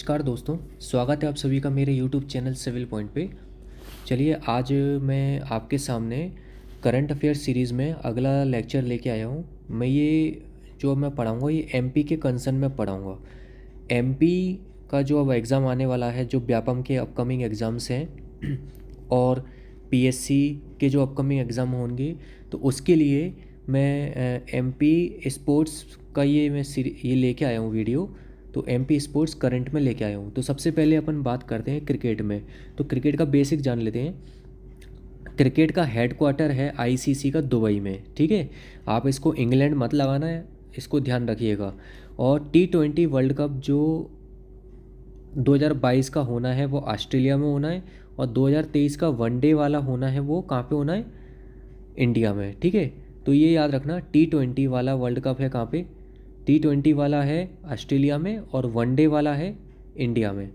नमस्कार दोस्तों, स्वागत है आप सभी का मेरे यूट्यूब चैनल सिविल पॉइंट पे। चलिए आज मैं आपके सामने करंट अफेयर सीरीज़ में अगला लेक्चर लेके आया हूँ। मैं ये जो मैं पढ़ाऊँगा ये एमपी के कंसर्न में पढ़ाऊँगा। एमपी का जो अब एग्ज़ाम आने वाला है, जो व्यापम के अपकमिंग एग्ज़ाम्स हैं और पीएससी के जो अपकमिंग एग्ज़ाम होंगे, तो उसके लिए मैं एमपी स्पोर्ट्स का ये लेके आया हूँ वीडियो। तो एमपी स्पोर्ट्स करंट में लेके आया हूँ। तो सबसे पहले अपन बात करते हैं क्रिकेट में। तो क्रिकेट का बेसिक जान लेते हैं। क्रिकेट का हेडक्वार्टर है आईसीसी का दुबई में, ठीक है। आप इसको इंग्लैंड मत लगाना है, इसको ध्यान रखिएगा। और टी20 वर्ल्ड कप जो 2022 का होना है वो ऑस्ट्रेलिया में होना है, और 2023 का वनडे वाला होना है वो कहाँ पे होना है, इंडिया में, ठीक है। तो ये याद रखना, टी20 वाला वर्ल्ड कप है कहाँ पे, टी20 वाला है ऑस्ट्रेलिया में और वनडे वाला है इंडिया में,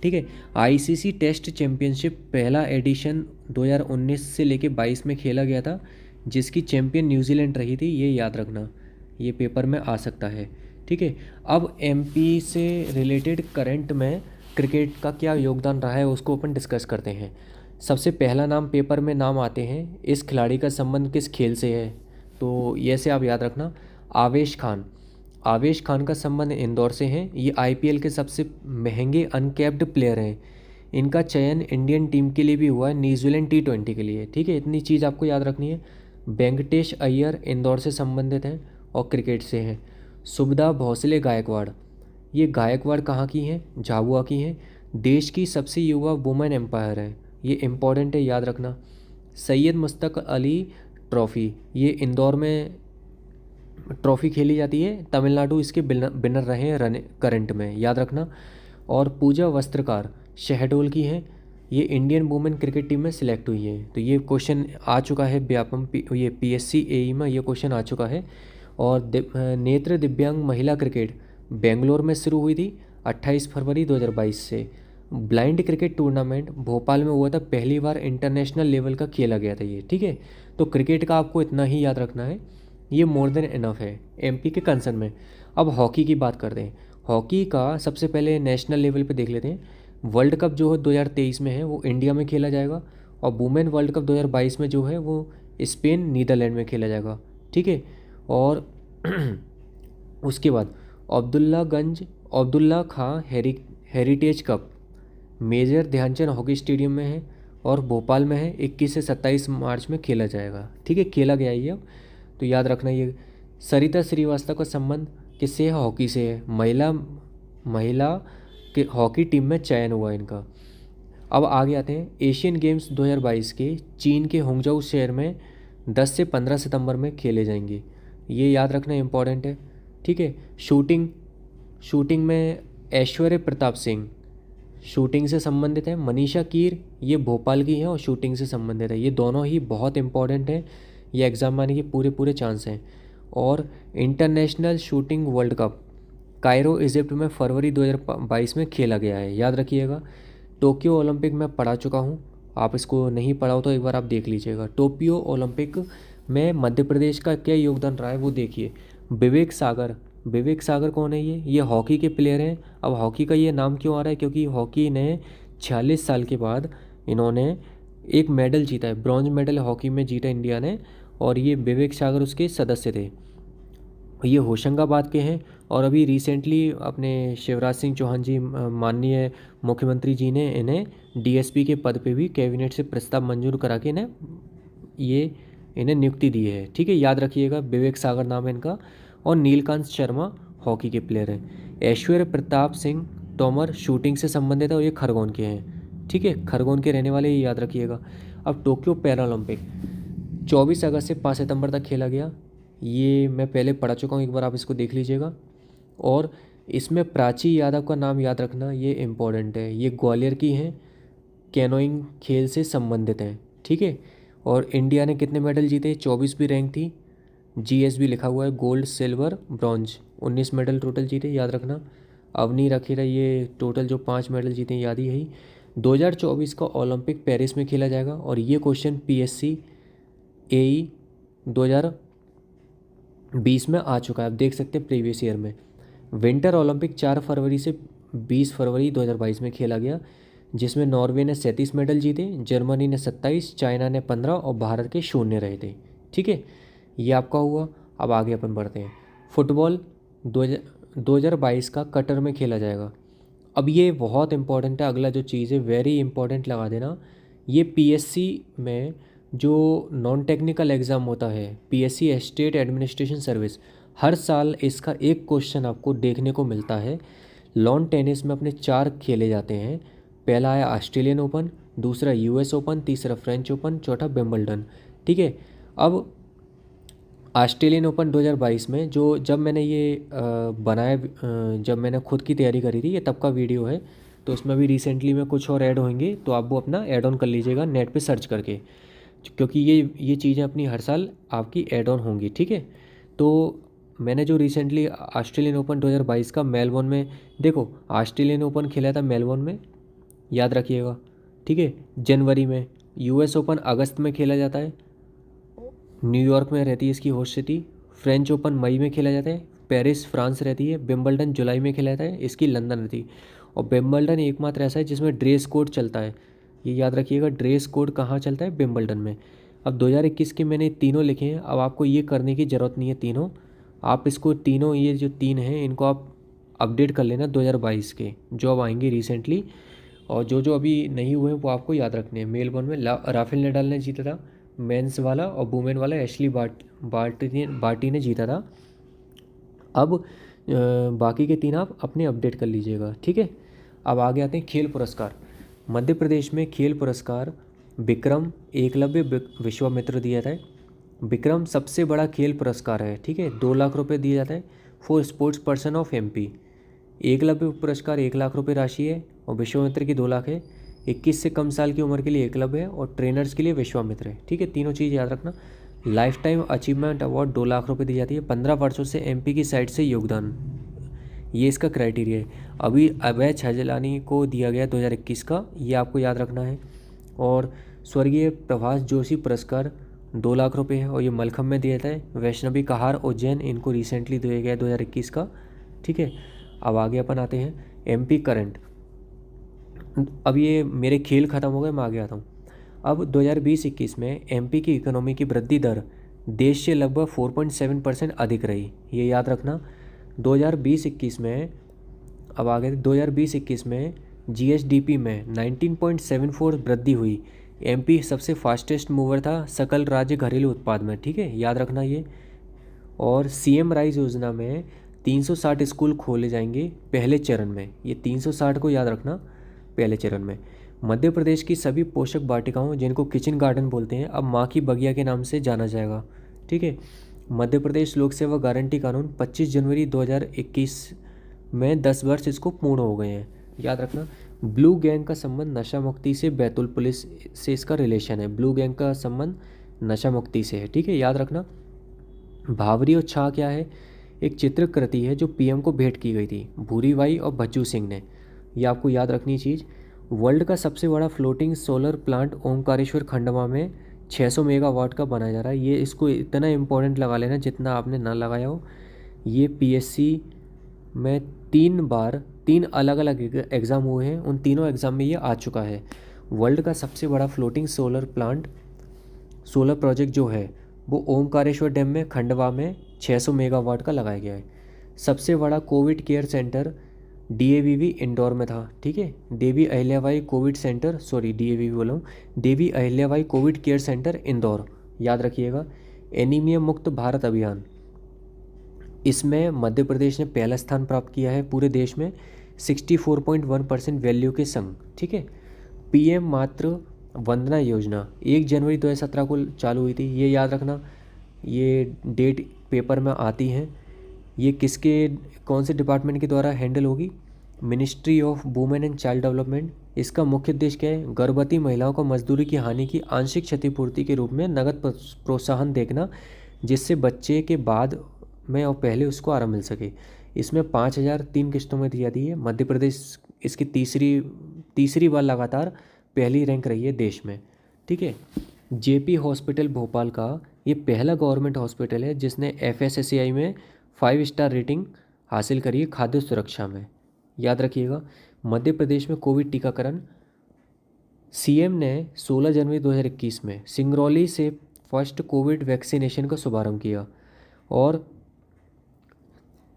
ठीक है। आईसीसी टेस्ट चैम्पियनशिप पहला एडिशन 2019 से लेके 22 में खेला गया था, जिसकी चैम्पियन न्यूजीलैंड रही थी, ये याद रखना, ये पेपर में आ सकता है, ठीक है। अब एमपी से रिलेटेड करंट में क्रिकेट का क्या योगदान रहा है उसको अपन डिस्कस करते हैं। सबसे पहला नाम पेपर में नाम आते हैं, इस खिलाड़ी का संबंध किस खेल से है, तो ये से आप याद रखना, आवेश खान। आवेश खान का संबंध इंदौर से है। ये आईपीएल के सबसे महंगे अनकैप्ड प्लेयर हैं। इनका चयन इंडियन टीम के लिए भी हुआ है, न्यूजीलैंड टी20 के लिए, ठीक है। इतनी चीज़ आपको याद रखनी है। वेंकटेश अय्यर इंदौर से संबंधित हैं और क्रिकेट से हैं। सुविधा भोसले गायकवाड़, ये गायकवाड़ कहाँ की हैं, झाबुआ की हैं। देश की सबसे युवा वुमेन एम्पायर है, ये इम्पॉर्टेंट है, याद रखना। सैयद मुश्ताक अली ट्रॉफ़ी, ये इंदौर में ट्रॉफ़ी खेली जाती है, तमिलनाडु इसके विनर रहे हैं करंट में, याद रखना। और पूजा वस्त्रकार शहडोल की हैं, ये इंडियन वुमेन क्रिकेट टीम में सिलेक्ट हुई है। तो ये क्वेश्चन आ चुका है ये पीएससी एई में ये क्वेश्चन आ चुका है। और नेत्र दिव्यांग महिला क्रिकेट बेंगलोर में शुरू हुई थी 28 फरवरी 2022 से। ब्लाइंड क्रिकेट टूर्नामेंट भोपाल में हुआ था, पहली बार इंटरनेशनल लेवल का खेला गया था ये, ठीक है। तो क्रिकेट का आपको इतना ही याद रखना है, ये मोर देन इनफ है एमपी के कंसर्न में। अब हॉकी की बात करते हैं। हॉकी का सबसे पहले नेशनल लेवल पे देख लेते हैं। वर्ल्ड कप जो है 2023 में है वो इंडिया में खेला जाएगा, और वुमेन वर्ल्ड कप 2022 में जो है वो स्पेन नीदरलैंड में खेला जाएगा, ठीक है। और उसके बाद Abdullah Khan heritage cup major Dhyan Chand hockey stadium में है और भोपाल में है, 21 से 27 मार्च में खेला जाएगा, ठीक है। खेला गया ये अब, तो याद रखना ये। सरिता श्रीवास्तव का संबंध किससे है, हॉकी से है। महिला के हॉकी टीम में चयन हुआ इनका। अब आगे आते हैं एशियन गेम्स 2022 के चीन के होंगजाऊ शहर में 10 से 15 सितंबर में खेले जाएंगे, ये याद रखना इम्पॉर्टेंट है, ठीक है। शूटिंग में ऐश्वर्य प्रताप सिंह शूटिंग से संबंधित है। मनीषा कीर ये भोपाल की हैं और शूटिंग से संबंधित है। ये दोनों ही बहुत इंपॉर्टेंट हैं, ये एग्ज़ाम आने के पूरे पूरे चांस हैं। और international shooting world cup Cairo Egypt में फरवरी 2022 में खेला गया है, याद रखिएगा। टोक्यो ओलंपिक में पढ़ा चुका हूँ, आप इसको नहीं पढ़ा हो तो एक बार आप देख लीजिएगा। टोक्यो ओलंपिक में मध्य प्रदेश का क्या योगदान रहा है वो देखिए। विवेक सागर कौन है, ये हॉकी के प्लेयर हैं। अब हॉकी का ये नाम क्यों आ रहा है, क्योंकि हॉकी ने 46 साल के बाद इन्होंने एक मेडल जीता है, ब्रॉन्ज मेडल हॉकी में जीता इंडिया ने, और ये विवेक सागर उसके सदस्य थे। ये होशंगाबाद के हैं, और अभी रिसेंटली अपने शिवराज सिंह चौहान जी माननीय मुख्यमंत्री जी ने इन्हें डीएसपी के पद पे भी कैबिनेट से प्रस्ताव मंजूर करा के इन्हें नियुक्ति दी है, ठीक है। याद रखिएगा, विवेक सागर नाम है इनका। और नीलकांत शर्मा हॉकी के प्लेयर हैं। ऐश्वर्य प्रताप सिंह तोमर शूटिंग से संबंधित है और ये खरगोन के हैं, ठीक है, खरगोन के रहने वाले, ये याद रखिएगा। अब टोक्यो पैरालंपिक 24 अगस्त से 5 सितंबर तक खेला गया, ये मैं पहले पढ़ा चुका हूँ, एक बार आप इसको देख लीजिएगा। और इसमें प्राची यादव का नाम याद रखना, ये इम्पोर्टेंट है, ये ग्वालियर की हैं, कैनोइंग खेल से संबंधित हैं, ठीक है। और इंडिया ने कितने मेडल जीते, 24वीं रैंक थी, जीएसबी लिखा हुआ है, gold silver bronze, 19 medal total जीते, याद रखना। अवनी रखेला ये टोटल जो 5 मेडल जीते हैं, याद ही यही। 2024 का ओलंपिक पेरिस में खेला जाएगा, और ये क्वेश्चन पीएससी एई 2020 में आ चुका है, आप देख सकते हैं प्रीवियस ईयर में। विंटर ओलंपिक 4 फरवरी से 20 फरवरी 2022 में खेला गया, जिसमें नॉर्वे ने 37 मेडल जीते, जर्मनी ने 27, चाइना ने 15 और भारत के 0 रहे थे। ठीक है, ये आपका हुआ। अब आगे अपन बढ़ते हैं। फुटबॉल 2022 का कतर में खेला जाएगा। अब ये बहुत इंपॉर्टेंट है, अगला जो चीज़ है वेरी इंपॉर्टेंट लगा देना। ये पीएससी में जो नॉन टेक्निकल एग्ज़ाम होता है, पीएससी स्टेट एडमिनिस्ट्रेशन सर्विस, हर साल इसका एक क्वेश्चन आपको देखने को मिलता है। लॉन टेनिस में अपने 4 खेले जाते हैं। पहला है ऑस्ट्रेलियन ओपन, दूसरा यूएस ओपन, तीसरा फ्रेंच ओपन, चौथा विंबलडन। ठीक है, अब ऑस्ट्रेलियन ओपन 2022 में जो जब मैंने ये बनाया, जब मैंने खुद की तैयारी करी थी, ये तब का वीडियो है, तो उसमें भी रिसेंटली में कुछ और ऐड होंगे, तो आप वो अपना ऐड ऑन कर लीजिएगा नेट पे सर्च करके, क्योंकि ये चीज़ें अपनी हर साल आपकी ऐड ऑन होंगी। ठीक है, तो मैंने जो रिसेंटली ऑस्ट्रेलियन ओपन 2022 का मेलबोर्न में, देखो ऑस्ट्रेलियन ओपन खेला था मेलबोर्न में, याद रखिएगा। ठीक है, जनवरी में। यूएस ओपन अगस्त में खेला जाता है, न्यूयॉर्क में रहती है इसकी होस्ट सिटी। फ्रेंच ओपन मई में खेला जाता है, पेरिस फ्रांस रहती है। विंबलडन जुलाई में खेला जाता है, इसकी लंदन रहती है। और विंबलडन एकमात्र ऐसा है जिसमें ड्रेस कोड चलता है, ये याद रखिएगा, ड्रेस कोड कहाँ चलता है, विंबलडन में। अब 2021 के मैंने तीनों लिखे हैं, अब आपको ये करने की ज़रूरत नहीं है तीनों, आप इसको तीनों, ये जो 3 हैं इनको आप अपडेट कर लेना 2022 के जो अब आएंगे रिसेंटली, और जो जो अभी नहीं हुए हैं वो आपको याद रखने हैं। मेलबोर्न में राफेल नडाल ने जीता था मेंस वाला, और वुमेन वाला एशली बार्टी ने जीता था। अब बाकी के 3 आप अपने अपडेट कर लीजिएगा। ठीक है, अब आगे आते हैं खेल पुरस्कार। मध्य प्रदेश में खेल पुरस्कार विक्रम, एकलव्य, विश्वामित्र दिया जाता है। विक्रम सबसे बड़ा खेल पुरस्कार है। ठीक है, 2 लाख रुपए दिया जाता है for sports person of MP. Eklavya पुरस्कार 1 लाख रुपए राशि है, और विश्वामित्र की 2 लाख है। 21 से कम साल की उम्र के लिए एकलव्य है, और ट्रेनर्स के लिए विश्वामित्र है। ठीक है, तीनों चीज़ याद रखना। Life time achievement award 2 lakh रुपए दी जाती है। 15 वर्षों से एमपी की साइड से योगदान, ये इसका क्राइटेरिया है। अभी अभय छजलानी को दिया गया 2021 का, ये आपको याद रखना है। और स्वर्गीय प्रभाष जोशी पुरस्कार 2 लाख रुपए है, और ये मलखम में दिया जाता है। वैष्णवी कहार और जैन, इनको रिसेंटली दिया गया 2021 का। ठीक है, अब आगे अपन आते हैं एमपी करंट। अब ये मेरे खेल ख़त्म हो गए, मैं आगे आता हूँ। अब 2020-21 में एमपी की इकोनॉमी की वृद्धि दर देश से लगभग 4.7% अधिक रही, ये याद रखना। 2020-21 में, अब आगे 2020-21 में जीएसडीपी में 19.74 वृद्धि हुई। एमपी सबसे फास्टेस्ट मूवर था सकल राज्य घरेलू उत्पाद में। ठीक है, याद रखना ये। और सीएम राइज योजना में 360 स्कूल खोले जाएंगे पहले चरण में, ये 360 को याद रखना, पहले चरण में। मध्य प्रदेश की सभी पोषक वाटिकाओं, जिनको किचन गार्डन बोलते हैं, अब माँ की बगिया के नाम से जाना जाएगा। ठीक है, मध्य प्रदेश लोक सेवा गारंटी कानून 25 जनवरी 2021 में 10 वर्ष इसको पूर्ण हो गए हैं, याद रखना। ब्लू गैंग का संबंध नशा मुक्ति से बैतूल पुलिस से इसका रिलेशन है। ब्लू गैंग का संबंध नशा मुक्ति से है। ठीक है, याद रखना। भावरी और छा क्या है, एक चित्रकृति है जो पीएम को भेंट की गई थी, भूरीबाई और भज्जू सिंह ने, ये आपको याद रखनी चीज़। वर्ल्ड का सबसे बड़ा floating solar plant Omkareshwar Khandwa में 600 मेगावाट का बनाया जा रहा है। ये इसको इतना इंपॉर्टेंट लगा लेना जितना आपने ना लगाया हो। ये पीएससी में 3 अलग अलग एग्ज़ाम हुए हैं, उन तीनों एग्ज़ाम में ये आ चुका है। वर्ल्ड का सबसे बड़ा floating solar plant, solar project जो है वो ओमकारेश्वर डैम में खंडवा में 600 मेगावाट का लगाया गया है। सबसे बड़ा covid care centre DAVV Indore में था। ठीक है, Devi Ahilyabai covid centre, sorry DAVV बोला हूँ, Devi Ahilyabai covid care centre Indore, याद रखिएगा। एनीमिया मुक्त भारत अभियान, इसमें मध्य प्रदेश ने पहला स्थान प्राप्त किया है पूरे देश में 64.1% वैल्यू के संग। ठीक है, पीएम मातृ वंदना योजना 1 जनवरी 2017 को चालू हुई थी, ये याद रखना। ये डेट पेपर में आती हैं। ये किसके, कौन से डिपार्टमेंट के द्वारा हैंडल होगी, ministry of women and child development. इसका मुख्य उद्देश्य क्या है, गर्भवती महिलाओं को मजदूरी की हानि की आंशिक क्षतिपूर्ति के रूप में नगद प्रोत्साहन देखना, जिससे बच्चे के बाद में और पहले उसको आराम मिल सके। इसमें 5,000 3 किस्तों में दी जाती है। मध्य प्रदेश इसकी तीसरी बार लगातार पहली रैंक रही है देश में। ठीक है, जेपी हॉस्पिटल भोपाल का ये पहला गवर्नमेंट हॉस्पिटल है जिसने FSSAI में 5 स्टार रेटिंग हासिल करी है खाद्य सुरक्षा में। याद रखिएगा। मध्य प्रदेश में कोविड टीकाकरण, सीएम ने 16 जनवरी 2021 में सिंगरौली से फर्स्ट कोविड वैक्सीनेशन का शुभारंभ किया और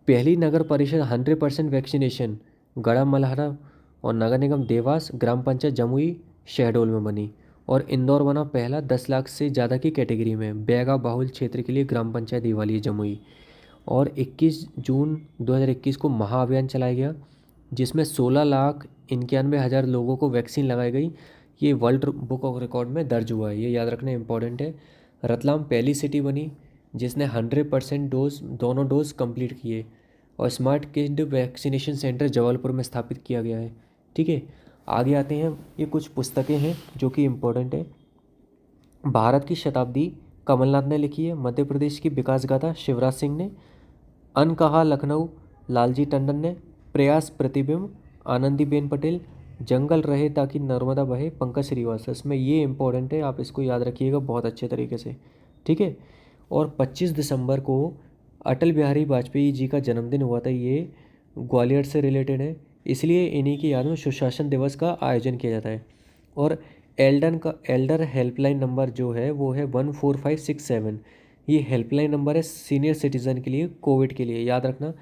पहली नगर परिषद 100% वैक्सीनेशन गढ़ा मल्हारा और नगर निगम देवास, ग्राम पंचायत जमुई शहडोल में बनी। और इंदौर बना पहला 10 लाख से ज़्यादा की कैटेगरी में बैगा बाहुल क्षेत्र के लिए ग्राम पंचायत दिवाली जमुई। और 21 जून 2021 को महाअभियान चलाया गया जिसमें 16,91,000 लोगों को वैक्सीन लगाई गई। ये वर्ल्ड बुक ऑफ रिकॉर्ड में दर्ज हुआ है, ये याद रखना इंपॉर्टेंट है। रतलाम पहली सिटी बनी जिसने 100% डोज दोनों डोज कंप्लीट किए। और smart kid vaccination centre Jabalpur में स्थापित किया गया है। ठीक है, आगे आते हैं। ये कुछ पुस्तकें हैं जो कि इम्पोर्टेंट है। भारत की शताब्दी कमलनाथ ने लिखी है। मध्य प्रदेश की विकास गाथा शिवराज सिंह ने। अनकहा लखनऊ लालजी टंडन ने। प्रयास प्रतिबिंब आनंदीबेन पटेल। जंगल रहे ताकि नर्मदा बहे पंकज श्रीवास्तव। इसमें ये इंपॉर्टेंट है, आप इसको याद रखिएगा बहुत अच्छे तरीके से। ठीक है, और 25 दिसंबर को अटल बिहारी वाजपेयी जी का जन्मदिन हुआ था। ये ग्वालियर से रिलेटेड है, इसलिए इन्हीं की याद में सुशासन दिवस का आयोजन किया जाता है। और एल्डर हेल्पलाइन नंबर जो है वो है 14567। ये हेल्पलाइन नंबर है सीनियर सिटीज़न के लिए, कोविड के लिए, याद रखना।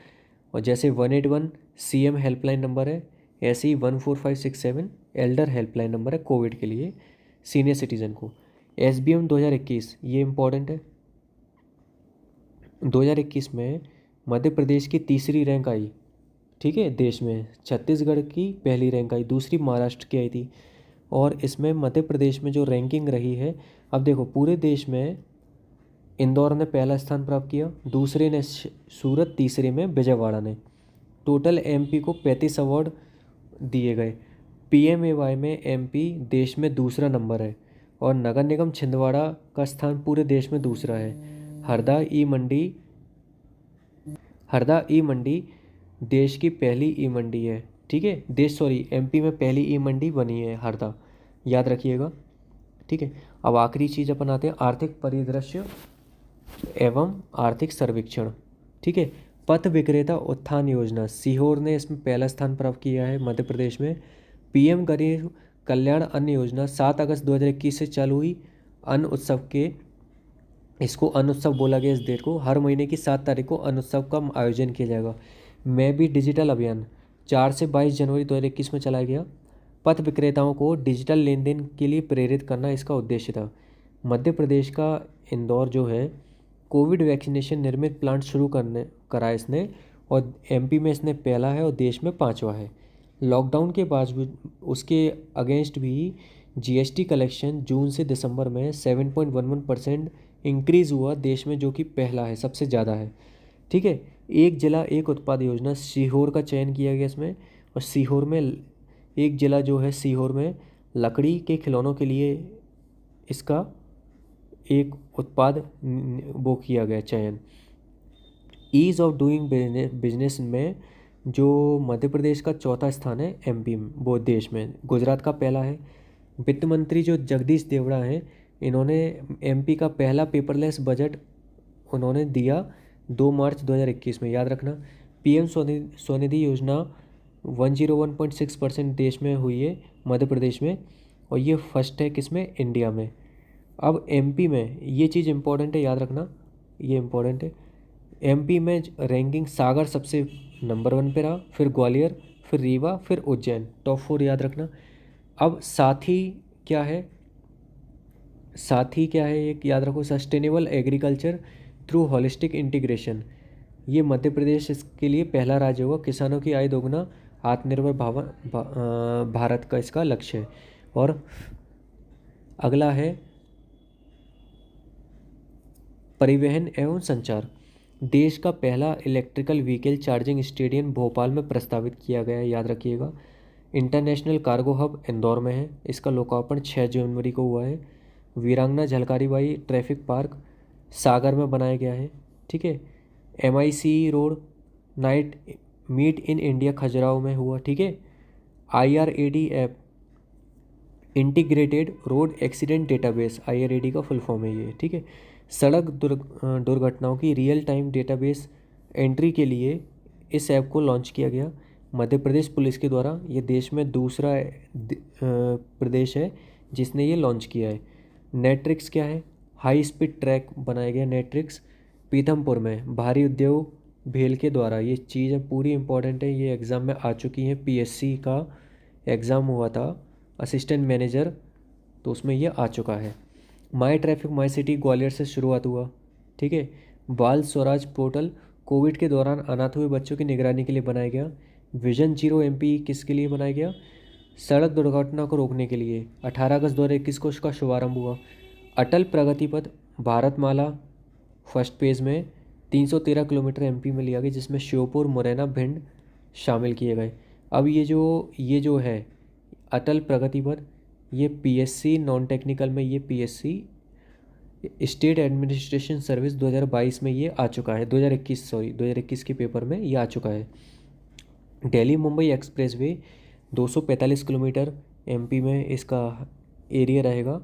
और जैसे 181 सीएम हेल्पलाइन नंबर है, ऐसे ही 14567 एल्डर हेल्पलाइन नंबर है कोविड के लिए सीनियर सिटीज़न को। SBM 2021 ये इम्पोर्टेंट है। 2021 में मध्य प्रदेश की तीसरी रैंक आई। ठीक है, देश में छत्तीसगढ़ की पहली रैंक आई, दूसरी महाराष्ट्र की आई थी। और इसमें मध्य प्रदेश में जो रैंकिंग रही है, अब देखो पूरे देश में इंदौर ने पहला स्थान प्राप्त किया, दूसरे ने सूरत, तीसरे में विजयवाड़ा ने। टोटल MP को 35 अवार्ड दिए गए। PMAY में MP देश में दूसरा नंबर है। और नगर निगम छिंदवाड़ा का स्थान पूरे देश में दूसरा है। हरदा ई मंडी देश की पहली ई मंडी है। ठीक है, MP में पहली ई मंडी बनी है हरदा, याद रखिएगा। ठीक है, अब आखिरी चीज़ अपन आते हैं आर्थिक परिदृश्य एवं आर्थिक सर्वेक्षण। ठीक है, पथ विक्रेता उत्थान योजना सीहोर ने इसमें पहला स्थान प्राप्त किया है मध्य प्रदेश में। PM गरीब कल्याण अन्न योजना 7 अगस्त 2021 से चालू हुई। अन्न उत्सव के, इसको अन्न उत्सव बोला गया इस डेट को। हर महीने की 7 तारीख को अन्न उत्सव का आयोजन किया जाएगा। मैं भी डिजिटल अभियान 4 से 22 जनवरी 2021 में चलाया गया। पथ विक्रेताओं को डिजिटल लेन देन के लिए प्रेरित करना इसका उद्देश्य था। मध्य प्रदेश का इंदौर जो है कोविड वैक्सीनेशन निर्मित प्लांट शुरू करा इसने। और MP में इसने पहला है और देश में 5वां है। लॉकडाउन के बावजूद उसके अगेंस्ट भी GST कलेक्शन जून से दिसंबर में 7.11% इंक्रीज़ हुआ देश में, जो कि पहला है, सबसे ज़्यादा है। ठीक है, एक जिला एक उत्पाद योजना सीहोर का चयन किया गया इसमें। और सीहोर में एक जिला जो है सीहोर में लकड़ी के खिलौनों के लिए इसका एक उत्पाद वो किया गया चयन। ईज़ ऑफ डूइंग बिजनेस में जो मध्य प्रदेश का चौथा स्थान है MP में, वो देश में। गुजरात का पहला है। वित्त मंत्री जो जगदीश देवड़ा हैं, इन्होंने MP का पहला पेपरलेस बजट उन्होंने दिया 2 मार्च 2021 में, याद रखना। PM स्वनिधि योजना 101.6% देश में हुई है मध्य प्रदेश में। और ये फर्स्ट है किसमें, इंडिया में। अब MP में ये चीज़ इंपॉर्टेंट है, याद रखना, ये इंपॉर्टेंट है। MP में रैंकिंग सागर सबसे नंबर 1 पे रहा, फिर ग्वालियर, फिर रीवा, फिर उज्जैन, टॉप 4 याद रखना। अब साथी क्या है एक याद रखो, sustainable agriculture through holistic integration. ये मध्य प्रदेश इसके लिए पहला राज्य होगा। किसानों की आय दोगुना, आत्मनिर्भर भारत का इसका लक्ष्य है। और अगला है परिवहन एवं संचार। देश का पहला electrical vehicle charging stadium Bhopal में प्रस्तावित किया गया है, याद रखिएगा। इंटरनेशनल कार्गो हब इंदौर में है, इसका लोकार्पण 6 जनवरी को हुआ है। वीरांगना झलकारीबाई ट्रैफिक पार्क सागर में बनाया गया है। ठीक है, MIC road night meet in India Khajuraho में हुआ। ठीक है, IRAD app integrated road accident database, IRAD का फुल फॉर्म है ये। ठीक है, सड़क दुर्घटनाओं की रियल टाइम डेटाबेस एंट्री के लिए इस ऐप को लॉन्च किया गया। मध्य प्रदेश पुलिस के द्वारा ये देश में दूसरा प्रदेश है जिसने ये लॉन्च किया है। नेट्रिक्स क्या है? हाई स्पीड ट्रैक बनाया गया नेट्रिक्स पीथमपुर में भारी उद्योग भेल के द्वारा। ये चीज़ें पूरी इंपॉर्टेंट है, ये एग्ज़ाम में आ चुकी हैं। पीएससी का एग्ज़ाम हुआ था असिस्टेंट मैनेजर, तो उसमें ये आ चुका है। माई ट्रैफिक माई सिटी ग्वालियर से शुरुआत हुआ, ठीक है। बाल स्वराज पोर्टल कोविड के दौरान अनाथ हुए बच्चों की निगरानी के लिए बनाया गया। विजन जीरो एमपी किसके लिए बनाया गया? सड़क दुर्घटना को रोकने के लिए। 18 अगस्त 2021 को उसका शुभारंभ हुआ। अटल प्रगति पथ भारतमाला फर्स्ट पेज में 313 किलोमीटर एमपी में लिया गया, जिसमें श्योपुर, मुरैना, भिंड शामिल किए गए। अब ये जो है अटल प्रगति पथ, ये पीएससी नॉन टेक्निकल में, ये पीएससी स्टेट एडमिनिस्ट्रेशन सर्विस 2022 में ये आ चुका है। 2021 के पेपर में ये आ चुका है। Delhi Mumbai expressway 245 kilometre MP में इसका एरिया रहेगा,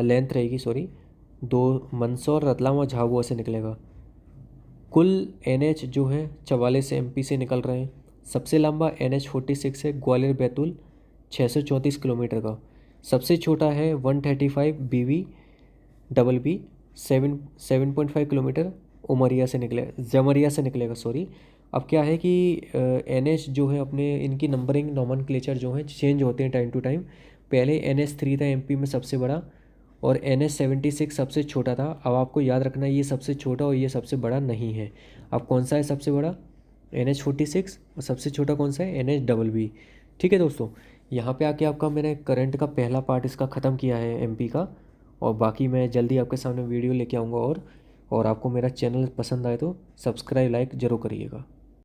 लेंथ रहेगी, सॉरी। दो मंदसौर, रतलाम और झाबुआ से निकलेगा। कुल एनएच जो है 44 एमपी से निकल रहे हैं। सबसे लंबा NH 46 है ग्वालियर बैतूल 634 किलोमीटर का। सबसे छोटा है 135 BB 7.5 किलोमीटर जमरिया से निकलेगा, सॉरी। अब क्या है कि NH जो है अपने इनकी नंबरिंग नॉमेनक्लेचर जो है चेंज होते हैं टाइम टू टाइम। पहले NH 3 था एमपी में सबसे बड़ा, और NH 76 सबसे छोटा था। अब आपको याद रखना है ये सबसे छोटा और ये सबसे बड़ा नहीं है। अब कौन सा है सबसे बड़ा? NH 46, और सबसे छोटा कौन सा है? NH BB। ठीक है दोस्तों, यहाँ पे आके आपका मैंने करंट का पहला पार्ट इसका ख़त्म किया है एमपी का, और बाकी मैं जल्दी आपके सामने वीडियो लेके आऊँगा। और आपको मेरा चैनल पसंद आए तो सब्सक्राइब लाइक ज़रूर करिएगा।